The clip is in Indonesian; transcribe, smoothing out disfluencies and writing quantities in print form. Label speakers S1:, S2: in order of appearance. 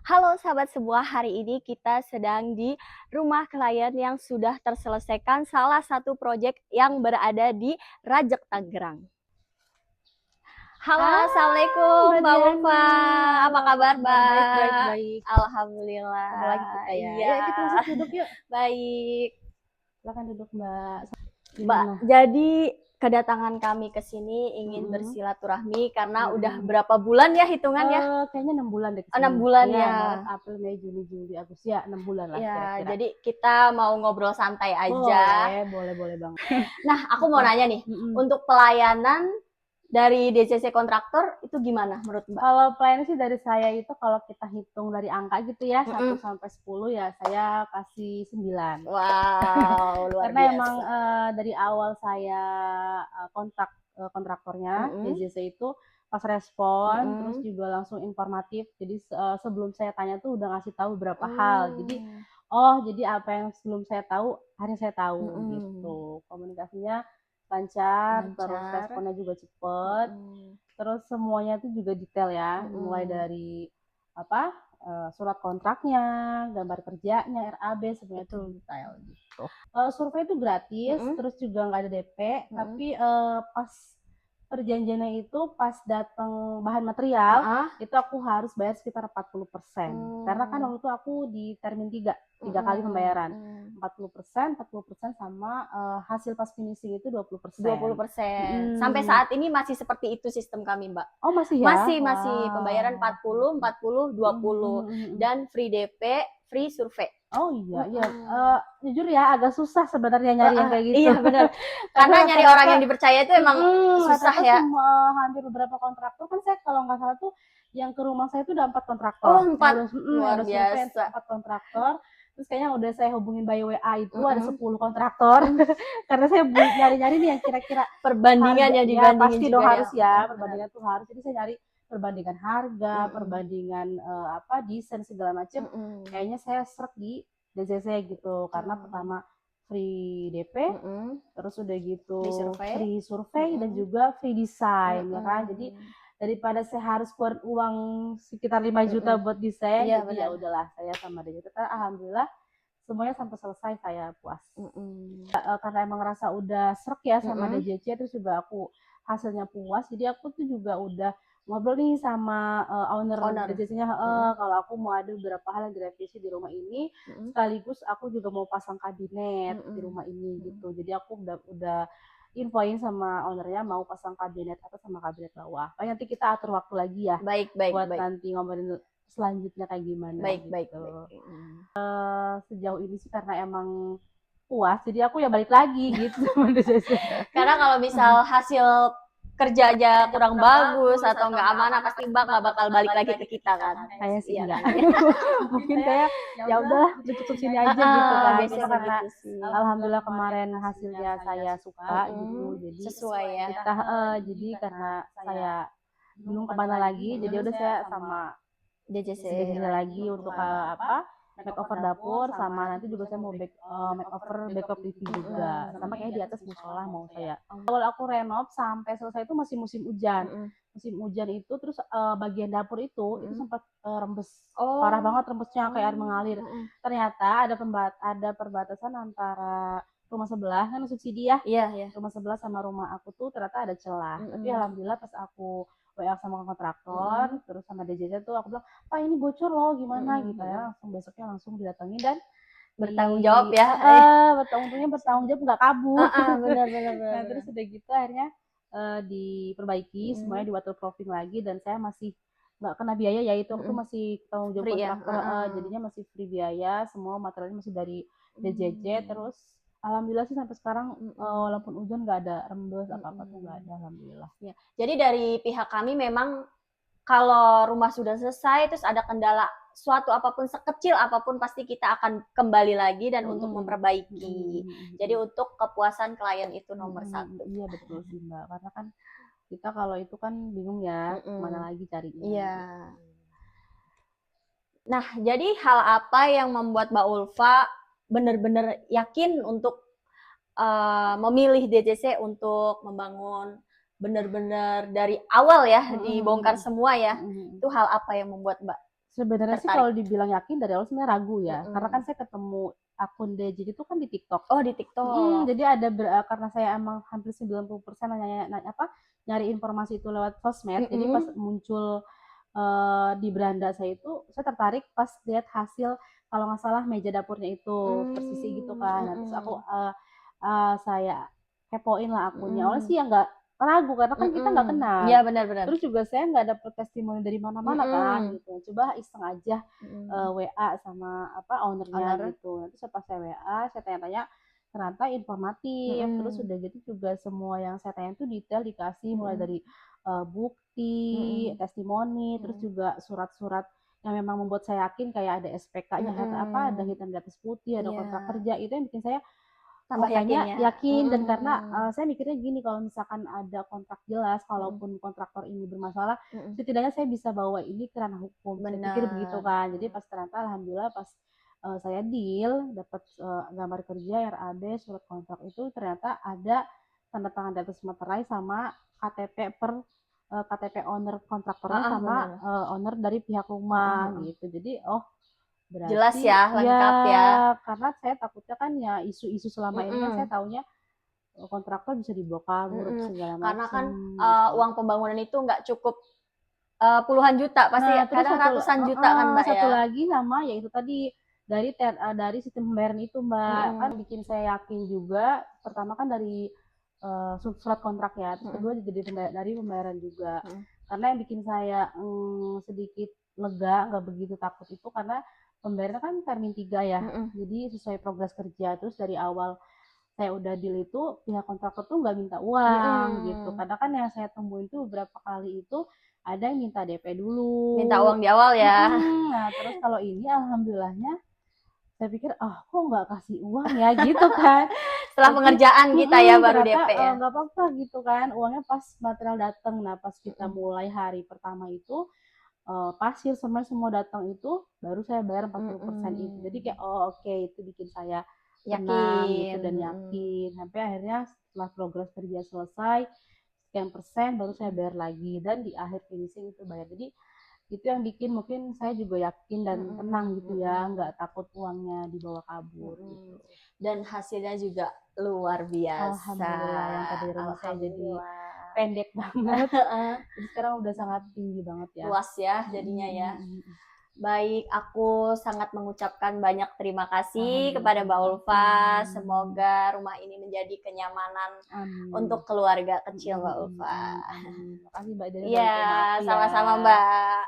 S1: Halo sahabat semua, hari ini kita sedang di rumah klien yang sudah terselesaikan salah satu proyek yang berada di Rajek Tangerang. Halo, assalamualaikum
S2: Mbak
S1: Mbak
S2: Diani,
S1: Ulfa, apa
S2: halo apa
S1: kabar
S2: kabar? Baik, baik,
S1: Mbak?
S2: baik.
S1: Alhamdulillah,
S2: Ketemu lagi kita ya.
S1: iya,
S2: Yuk kita masuk duduk yuk.
S1: baik.
S2: Silakan duduk Mbak.
S1: Mbak,
S2: Gimana?
S1: jadi kedatangan kami ke sini ingin bersilaturahmi karena udah berapa bulan ya hitungan ya?
S2: Kayaknya 6 bulan deh
S1: 6
S2: kesini.
S1: bulan
S2: Iya,
S1: ya.
S2: Maret, April, Mei, Juni, Juli, Agustus. Ya, 6 bulan lah
S1: Ya,
S2: kira-kira.
S1: jadi kita mau ngobrol santai aja.
S2: Boleh banget.
S1: Nah, aku mau nanya nih, untuk pelayanan dari DCC kontraktor itu gimana menurut Mbak?
S2: Kalau pelayanan sih dari saya itu kalau kita hitung dari angka gitu ya, 1 sampai 10 ya saya kasih 9.
S1: Wow, luar
S2: Karena
S1: biasa.
S2: emang dari awal saya kontraktornya DJC itu pas respon terus juga langsung informatif. Jadi sebelum saya tanya tuh udah ngasih tahu beberapa hal. Jadi jadi apa yang sebelum saya tahu akhirnya saya tahu gitu. Komunikasinya lancar, terus responnya juga cepet, terus semuanya itu juga detail ya, mulai dari apa surat kontraknya, gambar kerjanya, RAB semuanya itu detail gitu. Survei itu gratis, terus juga nggak ada DP, tapi pas perjanjiannya itu pas datang bahan material itu aku harus bayar sekitar 40%. Karena kan waktu itu aku di termin 3 kali pembayaran. 40% sama hasil pas finishing itu 20%.
S1: 20%. Sampai saat ini masih seperti itu sistem kami, Mbak.
S2: Oh, masih ya?
S1: Masih pembayaran 40, 40, 20 dan free DP, free survei.
S2: Oh iya. Jujur ya agak susah sebenarnya nyari yang kayak gitu.
S1: Iya benar. Karena nyari orang yang dipercaya itu emang susah ya.
S2: Hampir beberapa kontraktor kan saya kalau nggak salah tuh yang ke rumah saya itu udah 4 kontraktor.
S1: Oh 4, luar biasa.
S2: 4 kontraktor. Terus kayaknya udah saya hubungin by WA itu ada 10 kontraktor. Karena saya nyari-nyari nih yang kira-kira
S1: perbandingan yang dibandingin
S2: pasti
S1: juga
S2: dong
S1: ya.
S2: harus ya, perbandingan tuh harus. Jadi saya nyari perbandingan harga, perbandingan desain segala macam. Kayaknya saya search di DCC gitu karena pertama free DP, terus udah gitu free survei dan juga free design ya kan. Jadi daripada saya harus keluar uang sekitar 5 juta buat desain, jadi ya udahlah saya sama DCC. Alhamdulillah semuanya sampai selesai saya puas. Karena emang ngerasa udah srek ya sama DJC, terus juga aku hasilnya puas, jadi aku tuh juga udah ngobrol nih sama owner DJC-nya kalau aku mau ada beberapa hal yang direvisi di rumah ini, sekaligus aku juga mau pasang kabinet di rumah ini gitu. Jadi aku udah infoin sama ownernya mau pasang kabinet atas sama kabinet bawah. Nanti kita atur waktu lagi ya.
S1: Baik.
S2: Nanti ngobrolin selanjutnya kayak gimana.
S1: Baik.
S2: Sejauh ini sih karena emang puas, jadi aku ya balik lagi gitu.
S1: Karena kalau misal hasil kerja aja kurang bagus atau nggak amanah, pasti Mbak nggak bakal balik lagi ke kita kan?
S2: Saya sih enggak. Mungkin kayak ya udah cukup sini aja gitu kan. Karena alhamdulillah kemarin hasilnya saya suka gitu, jadi
S1: sesuai ya.
S2: Jadi karena saya bingung kemana lagi, jadi udah saya sama DJC lagi untuk makeover dapur, sama nanti juga saya mau makeover backup TV juga, sama kayak di atas musola mau saya. Awal aku renov sampai selesai itu masih musim hujan. Musim hujan itu terus bagian dapur itu sempat rembes, parah banget rembesnya kayak air mengalir. Ternyata ada perbatasan antara rumah sebelah kan subsidi ya.
S1: Iya.
S2: Rumah sebelah sama rumah aku tuh ternyata ada celah. Tapi alhamdulillah pas aku WA sama kontraktor, terus sama DJC tuh aku bilang, Pak ini bocor loh gimana gitu ya, besoknya langsung didatengin dan
S1: bertanggung jawab ya.
S2: bertanggung jawab nggak kabur.
S1: Benar.
S2: Nah terus udah gitu akhirnya diperbaiki, semuanya di waterproofing lagi, dan saya masih nggak kena biaya ya, itu aku masih tanggung jawab kontraktor, jadinya masih free biaya, semua materialnya masih dari DJC. Terus alhamdulillah sih sampai sekarang walaupun hujan nggak ada rembes apa-apa tuh nggak ada, alhamdulillah.
S1: Ya. Jadi dari pihak kami memang kalau rumah sudah selesai terus ada kendala suatu apapun, sekecil apapun, pasti kita akan kembali lagi dan untuk memperbaiki. Jadi untuk kepuasan klien itu nomor satu.
S2: Iya betul sih Mbak, karena kan kita kalau itu kan bingung ya mana lagi carinya.
S1: Iya. Nah, jadi hal apa yang membuat Mbak Ulfa benar-benar yakin untuk memilih DJC untuk membangun benar-benar dari awal ya, dibongkar semua ya? Itu hal apa yang membuat Mbak
S2: Sebenarnya sih
S1: tertarik?
S2: kalau dibilang yakin dari awal sebenarnya ragu ya, karena kan
S1: Mm-mm.
S2: saya ketemu akun Dejit itu kan di TikTok.
S1: Oh, di TikTok.
S2: Jadi ada karena saya emang hampir 90% nyari informasi itu lewat sosmed. Jadi pas
S1: Mm-mm.
S2: muncul di beranda saya itu, saya tertarik pas lihat hasil kalau nggak salah meja dapurnya itu persisi gitu kan. Nah, terus aku
S1: Mm-mm.
S2: saya kepoin lah akunnya. Awalnya
S1: Mm-mm.
S2: sih ya nggak ragu karena kan kita nggak
S1: Mm-mm.
S2: kenal.
S1: Iya, benar-benar.
S2: Terus juga saya nggak dapet testimoni dari mana-mana kan
S1: Mm-mm.
S2: gitu. Coba iseng aja
S1: Mm-mm.
S2: WA sama ownernya
S1: Owner.
S2: gitu. Nanti pas saya WA, saya tanya-tanya ternyata informatif. Terus
S1: Mm-mm.
S2: udah gitu juga semua yang saya tanya itu detail dikasih mulai
S1: Mm-mm.
S2: dari bukti,
S1: Mm-mm.
S2: testimoni, terus
S1: Mm-mm.
S2: juga surat-surat yang memang membuat saya yakin kayak ada SPK-nya, ada
S1: Mm-mm.
S2: hitam di atas putih, ada
S1: Iya,
S2: kontrak kerja, itu yang bikin saya
S1: tambah yakin
S2: kayaknya
S1: ya.
S2: yakin. Dan karena
S1: Mm-mm.
S2: saya mikirnya gini, kalau misalkan ada kontrak jelas,
S1: Mm-mm.
S2: kalaupun kontraktor ini bermasalah,
S1: Mm-mm.
S2: setidaknya saya bisa bawa ini ke ranah hukum. Saya pikir begitu
S1: Benar.
S2: kan. Jadi pas ternyata alhamdulillah pas saya deal dapat gambar kerja RAB surat kontrak itu ternyata ada tanda tangan di atas materai sama KTP owner kontraktornya
S1: Ah,
S2: sama
S1: benar.
S2: owner dari pihak rumah
S1: Mm-mm.
S2: gitu. Jadi oh
S1: Jelas
S2: berarti
S1: ya,
S2: ya,
S1: lengkap ya.
S2: karena saya takutnya kan ya isu-isu selama ini kan saya
S1: Mm-mm.
S2: taunya kontraktor bisa dibawa kabur
S1: Mm-mm.
S2: segala
S1: Karena
S2: macem
S1: kan
S2: gitu.
S1: uang pembangunan itu nggak cukup puluhan juta, pasti
S2: Nah, terus
S1: kadang ratusan juta kan Mbak
S2: satu
S1: ya.
S2: lagi sama yaitu tadi dari sistem pembayaran itu Mbak, kan
S1: Mm-mm.
S2: bikin saya yakin juga. Pertama kan dari surat kontrak ya, terus kedua
S1: Mm-mm.
S2: jadi dari pembayaran juga.
S1: Mm-mm.
S2: Karena yang bikin saya sedikit lega, nggak begitu takut itu karena pembayaran kan Termin 3 ya.
S1: Mm-mm.
S2: Jadi sesuai progres kerja. Terus dari awal saya udah deal itu pihak kontraktor tuh nggak minta uang gitu.
S1: Mm-mm.
S2: Karena kan yang saya temuin tuh beberapa kali itu ada yang minta DP
S1: Minta
S2: dulu.
S1: uang di awal ya.
S2: Nah, terus kalau ini alhamdulillahnya saya pikir kok nggak kasih uang ya gitu kan.
S1: Setelah
S2: Tapi
S1: pengerjaan kita ya baru
S2: ternyata
S1: DP ya.
S2: nggak apa-apa gitu kan. Uangnya pas material datang. Nah, pas kita
S1: Mm-mm.
S2: mulai hari pertama itu pasir semua datang itu baru saya bayar 40% itu. Jadi
S1: Mm-mm.
S2: kayak oke, itu bikin saya tenang gitu
S1: Yakin.
S2: dan
S1: Mm-mm.
S2: yakin. Sampai akhirnya setelah progres kerja selesai sekian persen baru saya bayar lagi dan di akhir finishing itu bayar. Jadi itu yang bikin mungkin saya juga yakin dan tenang
S1: Mm-mm.
S2: gitu ya, nggak takut uangnya dibawa kabur gitu.
S1: Mm-mm. Dan hasilnya juga luar biasa.
S2: Alhamdulillah yang tadi rumah saya jadi
S1: Alhamdulillah.
S2: pendek banget. Jadi sekarang udah sangat tinggi banget ya.
S1: Luas ya jadinya ya.
S2: Mm-mm.
S1: Baik, aku sangat mengucapkan banyak terima kasih kepada Mbak
S2: Alhamdulillah.
S1: Ulfa. Semoga rumah ini menjadi kenyamanan
S2: Amin.
S1: untuk keluarga kecil Mbak Ulfa.
S2: Amin. Makasih Mbak Dede
S1: Iya,
S2: bantuin aku ya.
S1: sama-sama Mbak.